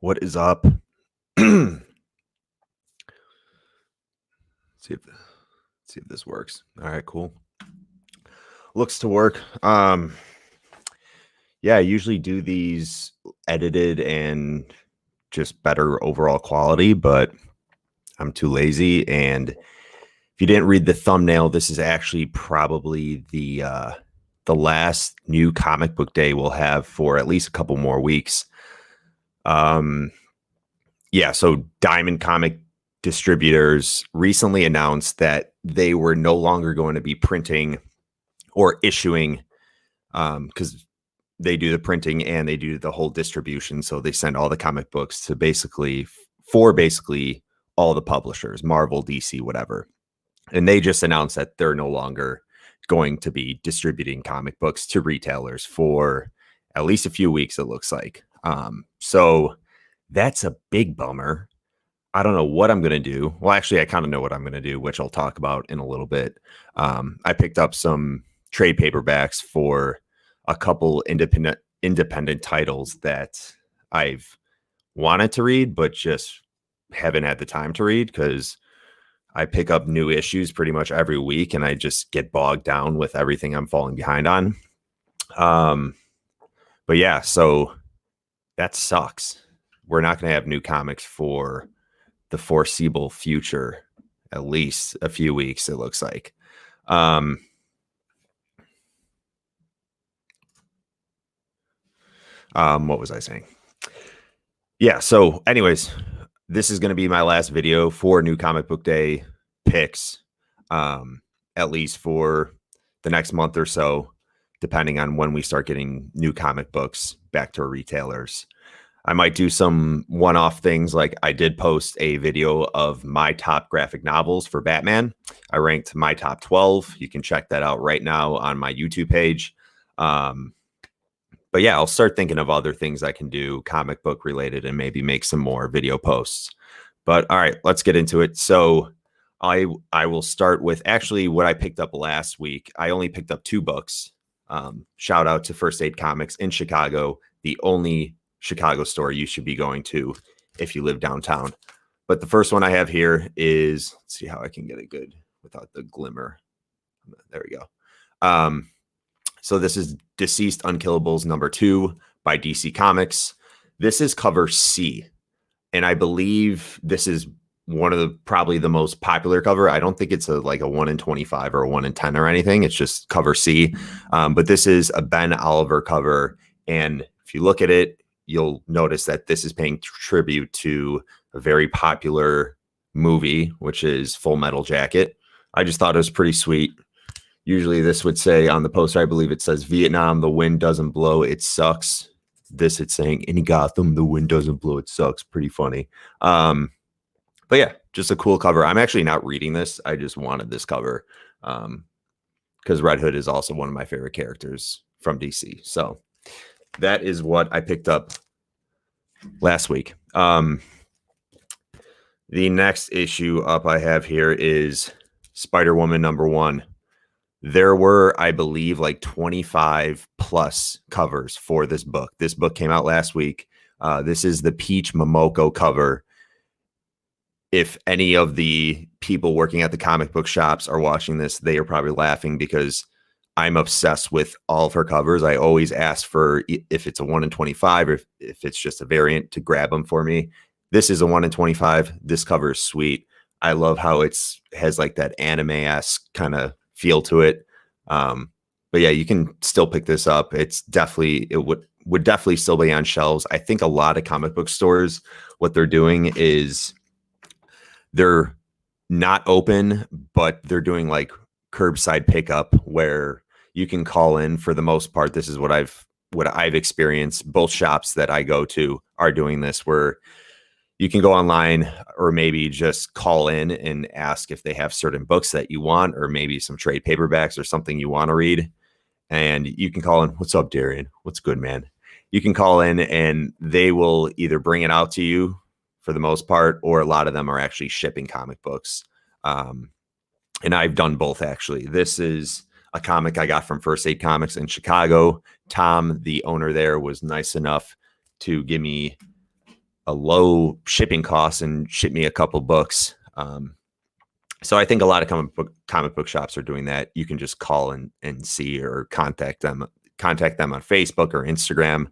What is up? see if see if this works. All right, cool. Looks to work. Yeah, I usually do these edited and just better overall quality, but I'm too lazy. And if you didn't read the thumbnail, this is actually probably the last new comic book day we'll have for at least a couple more weeks. Yeah, so Diamond Comic Distributors recently announced that they were no longer going to be printing or issuing, because they do the printing and they do the whole distribution. So they send all the comic books to basically all the publishers, Marvel, DC, whatever. And they just announced that they're no longer going to be distributing comic books to retailers for at least a few weeks, it looks like. So that's a big bummer. I don't know what I'm going to do. Well, actually, I kind of know what I'm going to do, which I'll talk about in a little bit. I picked up some trade paperbacks for a couple independent titles that I've wanted to read, but just haven't had the time to read because I pick up new issues pretty much every week and I just get bogged down with everything I'm falling behind on. But yeah, so that sucks. We're not going to have new comics for the foreseeable future, at least a few weeks, it looks like. What was I saying? Yeah, so anyways, this is going to be my last video for New Comic Book Day picks, at least for the next month or so, depending on when we start getting new comic books back to our retailers. I might do some one-off things, like I did post a video of my top graphic novels for Batman. I ranked my top 12. You can check that out right now on my YouTube page. But yeah, I'll start thinking of other things I can do comic book related and maybe make some more video posts. But all right, let's get into it. So I will start with actually what I picked up last week. I only picked up 2 books. Shout out to First Aid Comics in Chicago, the only Chicago store you should be going to if you live downtown. But the first one I have here is, let's see how I can get it good without the glimmer. There we go. So this is Deceased Unkillables #2 by DC Comics. This is cover C, and I believe this is one of the probably the most popular cover. I don't think it's like a 1 in 25 or a 1 in 10 or anything. It's just cover C. But this is a Ben Oliver cover, and if you look at it, you'll notice that this is paying tribute to a very popular movie, which is Full Metal Jacket. I just thought it was pretty sweet. Usually this would say on the poster, I believe it says Vietnam, the wind doesn't blow, it sucks. This it's saying in Gotham, the wind doesn't blow, it sucks. Pretty funny. But yeah, just a cool cover. I'm actually not reading this. I just wanted this cover because Red Hood is also one of my favorite characters from DC. So that is what I picked up last week. The next issue up I have here is Spider-Woman #1. There were, I believe, like 25 plus covers for this book. This book came out last week. This is the Peach Momoko cover. If any of the people working at the comic book shops are watching this, they are probably laughing because I'm obsessed with all of her covers. I always ask for, if it's a 1 in 25 or if it's just a variant, to grab them for me. This is a 1 in 25. This cover is sweet. I love how has like that anime-esque kind of feel to it. But yeah, you can still pick this up. It would definitely still be on shelves. I think a lot of comic book stores, what they're doing is they're not open, but they're doing like curbside pickup where you can call in. For the most part, this is what I've experienced. Both shops that I go to are doing this, where you can go online or maybe just call in and ask if they have certain books that you want, or maybe some trade paperbacks or something you want to read. And you can call in. What's up, Darian? What's good, man? You can call in and they will either bring it out to you for the most part, or a lot of them are actually shipping comic books. And I've done both, actually. This is a comic I got from First Aid Comics in Chicago. Tom, the owner there, was nice enough to give me a low shipping cost and ship me a couple books. So I think a lot of comic book shops are doing that. You can just call and see or contact them on Facebook or Instagram.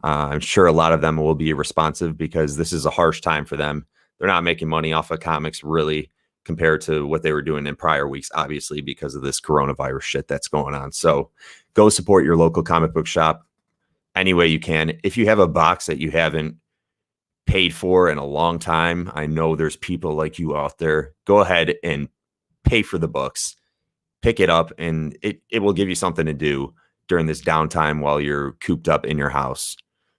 I'm sure a lot of them will be responsive because this is a harsh time for them. They're not making money off of comics really compared to what they were doing in prior weeks, obviously, because of this coronavirus shit that's going on. So go support your local comic book shop any way you can. If you have a box that you haven't paid for in a long time, I know there's people like you out there. Go ahead and pay for the books, pick it up, and it will give you something to do during this downtime while you're cooped up in your house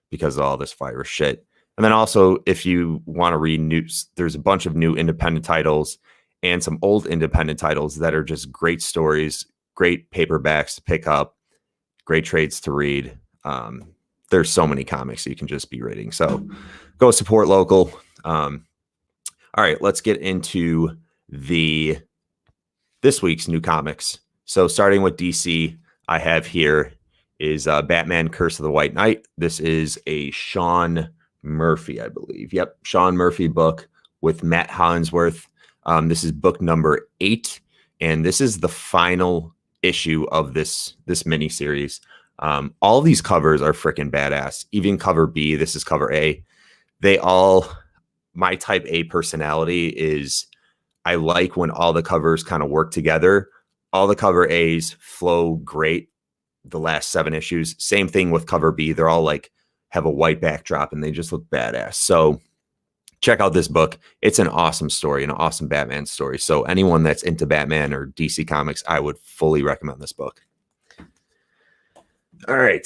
because of all this virus shit. And then also, if you want to read news, there's a bunch of new independent titles and some old independent titles that are just great stories, great paperbacks to pick up, great trades to read. There's so many comics you can just be reading. So go support local. All right, let's get into this week's new comics. So starting with DC, I have here is Batman Curse of the White Knight. This is a Sean Murphy, I believe. Yep, Sean Murphy book with Matt Hollingsworth. This is book number 8, and this is the final issue of this miniseries. All these covers are freaking badass. Even cover B, this is cover A. My type A personality is I like when all the covers kind of work together. All the cover A's flow great. The last 7 issues. Same thing with cover B. They're all like have a white backdrop and they just look badass. So check out this book. It's an awesome story, an awesome Batman story. So anyone that's into Batman or DC Comics, I would fully recommend this book. All right.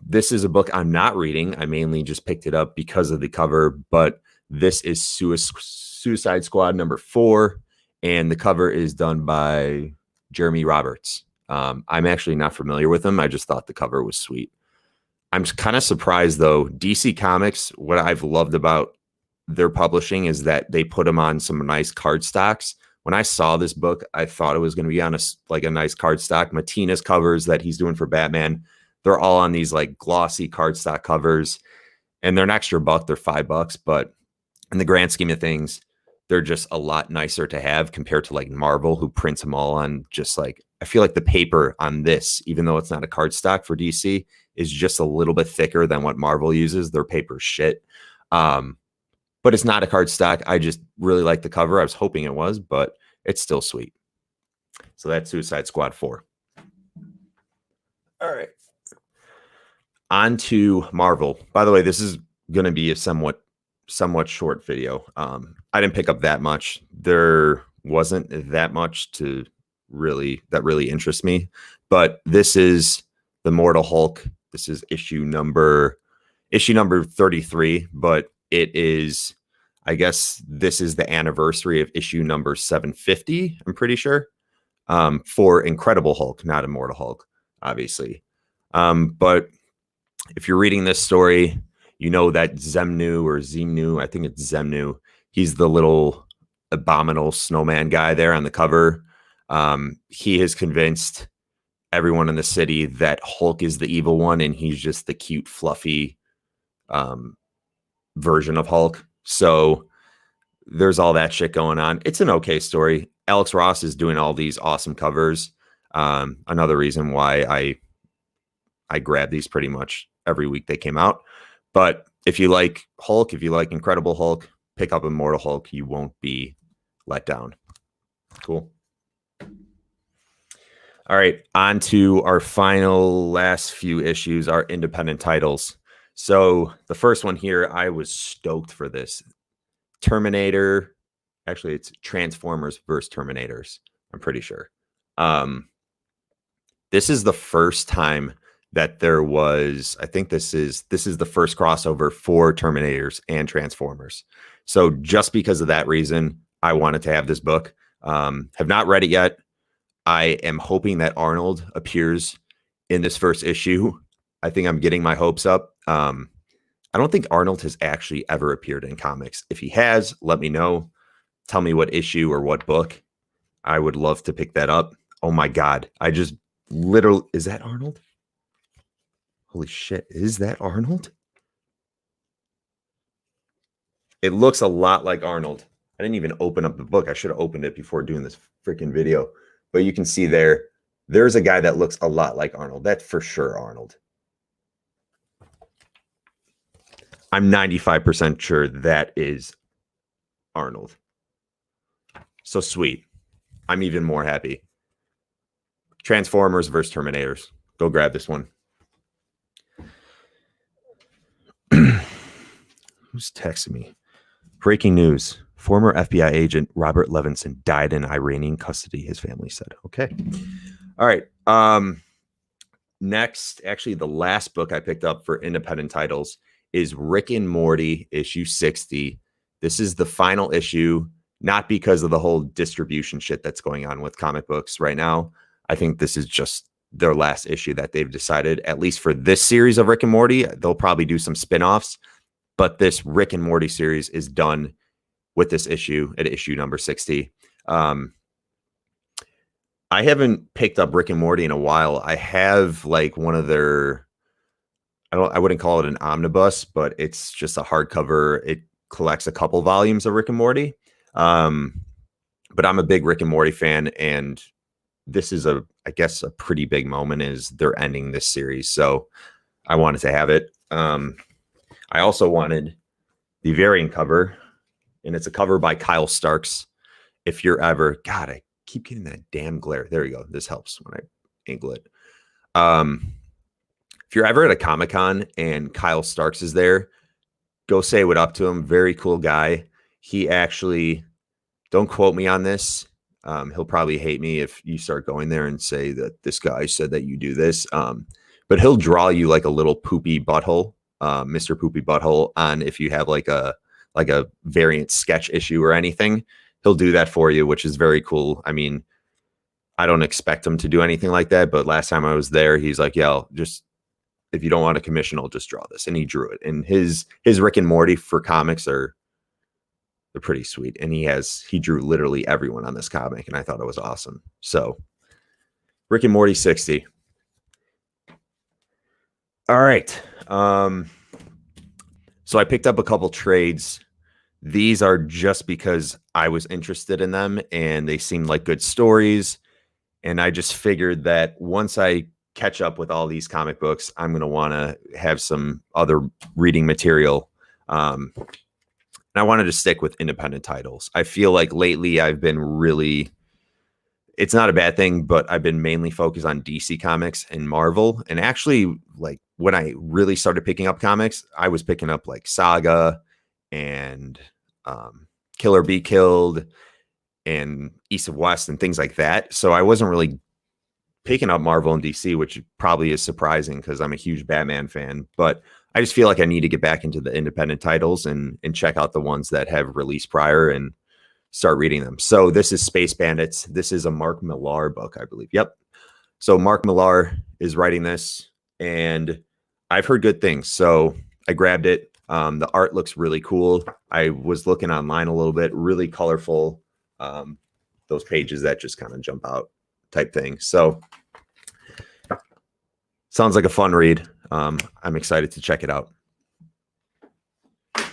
This is a book I'm not reading. I mainly just picked it up because of the cover, but this is Suicide Squad number 4, and the cover is done by Jeremy Roberts. I'm actually not familiar with him. I just thought the cover was sweet. I'm kind of surprised, though. DC Comics, what I've loved about their publishing is that they put them on some nice cardstocks. When I saw this book, I thought it was going to be on a nice cardstock. Matina's covers that he's doing for Batman, they're all on these like glossy cardstock covers, and they're an extra buck. They're $5, but in the grand scheme of things, they're just a lot nicer to have compared to like Marvel, who prints them all on just like, I feel like the paper on this, even though it's not a cardstock for DC, is just a little bit thicker than what Marvel uses. Their paper's shit. But it's not a cardstock. I just really like the cover. I was hoping it was, but it's still sweet. So that's Suicide Squad 4. All right. On to Marvel. By the way, this is going to be a somewhat short video. I didn't pick up that much. There wasn't that much that really interests me. But this is the Immortal Hulk. This is issue number 33, but it is, I guess this is the anniversary of issue number 750, I'm pretty sure, for Incredible Hulk, not Immortal Hulk, obviously. But if you're reading this story, you know that Xemnu, I think it's Xemnu, he's the little abominable snowman guy there on the cover. He has convinced everyone in the city that Hulk is the evil one, and he's just the cute, fluffy version of Hulk. So there's all that shit going on. It's an okay story. Alex Ross is doing all these awesome covers. Another reason why I grab these pretty much every week they came out. But if you like Hulk, if you like Incredible Hulk, pick up Immortal Hulk. You won't be let down. Cool. All right, on to our last few issues, our independent titles. So the first one here, I was stoked for this. Terminator, actually it's Transformers versus Terminators, I'm pretty sure. This is the first time that there was, I think this is the first crossover for Terminators and Transformers. So just because of that reason, I wanted to have this book. Have not read it yet. I am hoping that Arnold appears in this first issue. I think I'm getting my hopes up. I don't think Arnold has actually ever appeared in comics. If he has, let me know. Tell me what issue or what book. I would love to pick that up. Oh my God. I just literally, is that Arnold? Holy shit. Is that Arnold? It looks a lot like Arnold. I didn't even open up the book. I should have opened it before doing this freaking video. But you can see there's a guy that looks a lot like Arnold. That's for sure Arnold. I'm 95% sure that is Arnold. So sweet. I'm even more happy. Transformers versus Terminators. Go grab this one. Who's texting me? Breaking news. Former FBI agent Robert Levinson died in Iranian custody, his family said. Okay. All right. Next, actually, the last book I picked up for independent titles is Rick and Morty, issue 60. This is the final issue, not because of the whole distribution shit that's going on with comic books right now. I think this is just their last issue that they've decided, at least for this series of Rick and Morty. They'll probably do some spin-offs, but this Rick and Morty series is done with this issue at issue number 60. I haven't picked up Rick and Morty in a while. I have like one of their, I wouldn't call it an omnibus, but it's just a hardcover. It collects a couple volumes of Rick and Morty. But I'm a big Rick and Morty fan, and this is I guess a pretty big moment is they're ending this series. So I wanted to have it. I also wanted the variant cover, and it's a cover by Kyle Starks. If you're ever, God, I keep getting that damn glare. There you go. This helps when I angle it. If you're ever at a Comic-Con and Kyle Starks is there, go say what up to him. Very cool guy. He actually, don't quote me on this. He'll probably hate me if you start going there and say that this guy said that you do this. But he'll draw you like a little poopy butthole, Mr. Poopy Butthole, on if you have like a variant sketch issue or anything. He'll do that for you, which is very cool. I mean, I don't expect him to do anything like that, but last time I was there, he's like, yeah, just if you don't want a commission, I'll just draw this. And he drew it. And his Rick and Morty for comics they're pretty sweet. And he drew literally everyone on this comic, and I thought it was awesome. So Rick and Morty 60. All right. So I picked up a couple trades. These are just because I was interested in them and they seemed like good stories. And I just figured that once I catch up with all these comic books, I'm going to want to have some other reading material. And I wanted to stick with independent titles. I feel like lately I've been really, it's not a bad thing, but I've been mainly focused on DC Comics and Marvel. And actually, like when I really started picking up comics, I was picking up like Saga and Kill or Be Killed and East of West and things like that. So I wasn't really picking up Marvel and DC, which probably is surprising because I'm a huge Batman fan. But I just feel like I need to get back into the independent titles and check out the ones that have released prior and start reading them. So this is Space Bandits. This is a Mark Millar book, I believe. Yep. So Mark Millar is writing this, and I've heard good things. So I grabbed it. The art looks really cool. I was looking online a little bit, really colorful. Those pages that just kind of jump out type thing. So sounds like a fun read. I'm excited to check it out. All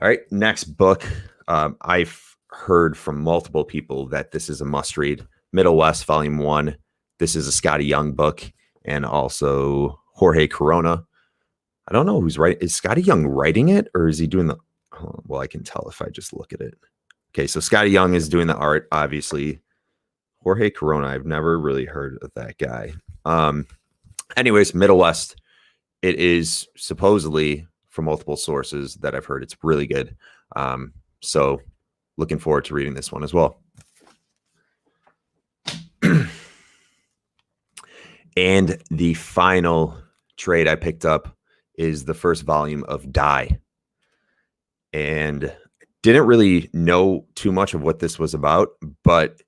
right, next book. I've heard from multiple people that this is a must read. Middle West Volume 1. This is a Scotty Young book, and also Jorge Corona. I don't know who's writing. Is Scotty Young writing it, or is he doing the, well, I can tell if I just look at it. Okay, so Scotty Young is doing the art, obviously. Jorge Corona, I've never really heard of that guy. Anyways, Middle West. It is supposedly, from multiple sources that I've heard, it's really good. So looking forward to reading this one as well. And the final trade I picked up is the first volume of Die. And didn't really know too much of what this was about, but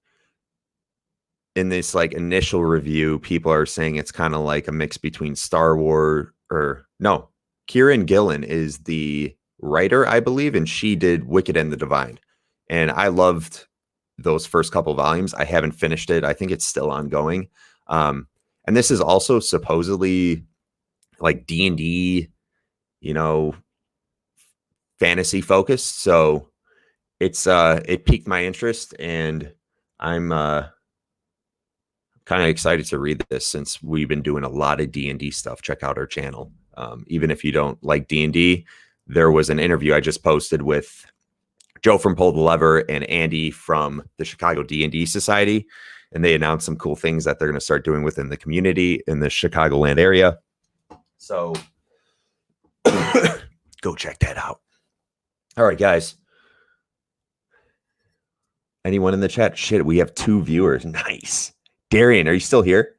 in this like initial review, people are saying it's kind of like a mix between Star Wars, or no, Kieran Gillen is the writer, I believe, and she did Wicked and the Divine. And I loved those first couple volumes. I haven't finished it. I think it's still ongoing. And this is also supposedly like D&D, you know, fantasy focused. So it piqued my interest, and I'm kind of excited to read this since we've been doing a lot of D&D stuff. Check out our channel. Even if you don't like D&D, there was an interview I just posted with Joe from Pull the Lever and Andy from the Chicago D&D Society, and they announced some cool things that they're going to start doing within the community in the Chicagoland area. So go check that out. All right, guys. Anyone in the chat? Shit, we have 2 viewers. Nice. Darian, are you still here?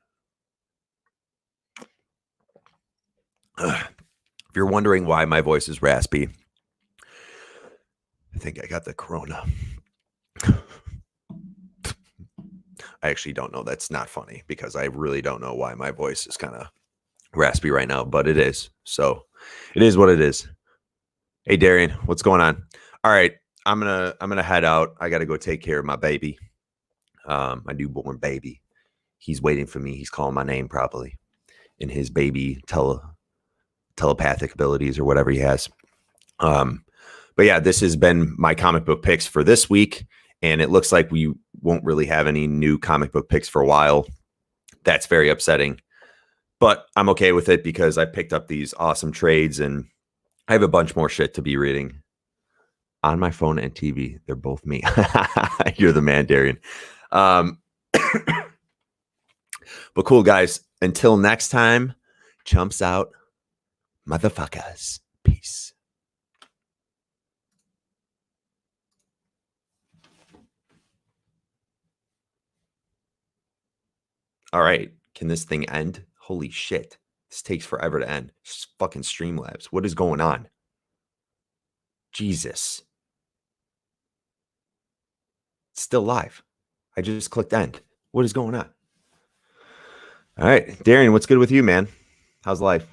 If you're wondering why my voice is raspy, I think I got the corona. I actually don't know. That's not funny because I really don't know why my voice is kind of raspy right now, but it is. So it is what it is. Hey Darian, what's going on? All right, I'm gonna head out. I gotta go take care of my baby, my newborn baby. He's waiting for me. He's calling my name probably in his baby telepathic abilities or whatever he has. But yeah, this has been my comic book picks for this week, and it looks like we won't really have any new comic book picks for a while. That's very upsetting, but I'm okay with it because I picked up these awesome trades, and I have a bunch more shit to be reading on my phone and TV. They're both me. You're the man, Darian. But cool, guys. Until next time, chumps out, motherfuckers. Peace. All right. Can this thing end? Holy shit. This takes forever to end. It's just fucking Streamlabs. What is going on? Jesus. It's still live. I just clicked end. What is going on? All right. Darian, what's good with you, man? How's life?